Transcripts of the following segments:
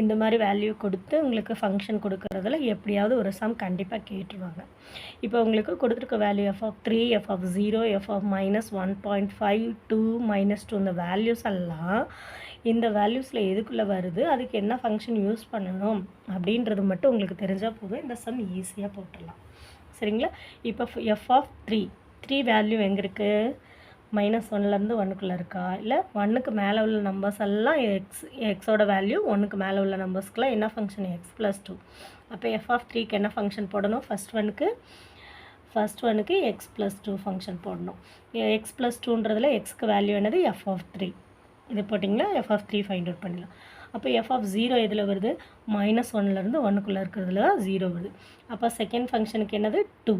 இந்த மாதிரி வேல்யூ கொடுத்து உங்களுக்கு ஃபங்க்ஷன் கொடுக்குறதுல எப்படியாவது ஒரு சம் கண்டிப்பாக கேட்டுருவாங்க. இப்போ உங்களுக்கு கொடுத்துருக்க வேல்யூ f(3), f(0), f(-1.5), 2, -2 இந்த வேல்யூஸ் எல்லாம் இந்த வேல்யூஸில் எதுக்குள்ளே வருது, அதுக்கு என்ன ஃபங்க்ஷன் யூஸ் பண்ணணும் அப்படின்றது மட்டும் உங்களுக்கு தெரிஞ்சால் போதும், இந்த சம் ஈஸியாக போட்டுடலாம். சரிங்களா? இப்போ f(3) வேல்யூ எங்கே இருக்குது? -1லேருந்து 1க்குள்ளே இருக்கா, இல்லை 1க்கு மேலே உள்ள நம்பர்ஸ் எல்லாம் எக்ஸோட வேல்யூ 1க்கு மேலே உள்ள நம்பர்ஸ்க்குலாம் என்ன ஃபங்க்ஷன்? x+2. அப்போ f(3)க்கு என்ன ஃபங்க்ஷன் போடணும்? ஃபஸ்ட் ஒனுக்கு x+2 ஃபங்க்ஷன் போடணும். x+2ன்றதில் எக்ஸ்க்கு வேல்யூ என்னது? f(3). இது போட்டிங்களா f(3) ஃபைண்ட் அவுட் பண்ணிடலாம். அப்போ f(0) எதில் வருது? -1லேருந்து 1க்குள்ளே இருக்கிறதுல தான் 0 வருது. அப்போ செகண்ட் ஃபங்க்ஷனுக்கு என்னது? 2.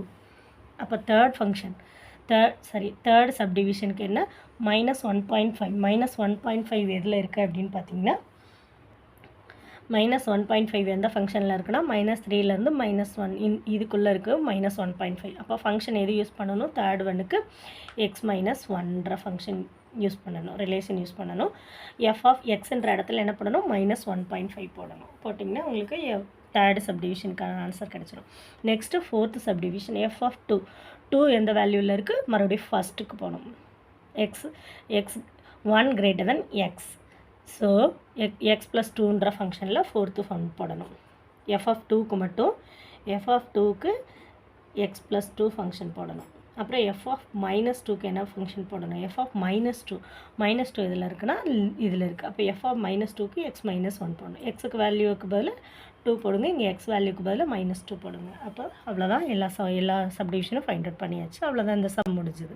அப்போ தேர்ட் சப்டிவிஷனுக்கு என்ன? -1.5. -1.5 எதில் இருக்குது அப்படின்னு பார்த்தீங்கன்னா, -1.5 எந்த ஃபங்க்ஷனில் இருக்குன்னா -3லேருந்து -1 இதுக்குள்ளே இருக்குது -1.5. அப்போ ஃபங்க்ஷன் எது யூஸ் பண்ணணும்? தேர்ட் ஒன்னுக்கு x-1ன்ற ஃபங்க்ஷன் யூஸ் பண்ணணும், ரிலேஷன் யூஸ் பண்ணணும். f(x)ன்ற இடத்துல என்ன பண்ணணும்? -1.5 போடணும். போட்டிங்கன்னா உங்களுக்கு தேர்டு சப்டிவிஷனுக்கான ஆன்சர் கிடச்சிடும். நெக்ஸ்ட்டு ஃபோர்த்து சப்டிவிஷன் f(2) எந்த வேல்யூவில் இருக்குது? மறுபடியும் ஃபஸ்ட்டுக்கு போகணும். x1 > x. ஸோ x+2ன்ற ஃபங்க்ஷனில் ஃபோர்த்து ஃபங்க் போடணும். f(2)க்கு மட்டும் f(2)க்கு x+2 ஃபங்க்ஷன் போடணும். அப்புறம் f(-2)க்கு என்ன ஃபங்க்ஷன் போடணும்? f(-2) இதில் இருக்குன்னா இதில் இருக்குது. அப்போ f(-2)க்கு x-1 போடணும். எக்ஸுக்கு வேல்யூவுக்கு பதில் 2 போடுங்க, இங்கே எக்ஸ் வேல்யூக்கு பதில் -2 போடுங்க. அப்போ அவ்வளோதான், எல்லா சப்டிவிஷனும் ஃபைண்ட் அவுட் பண்ணியாச்சு. அவ்வளோதான், இந்த சம் முடிஞ்சுது.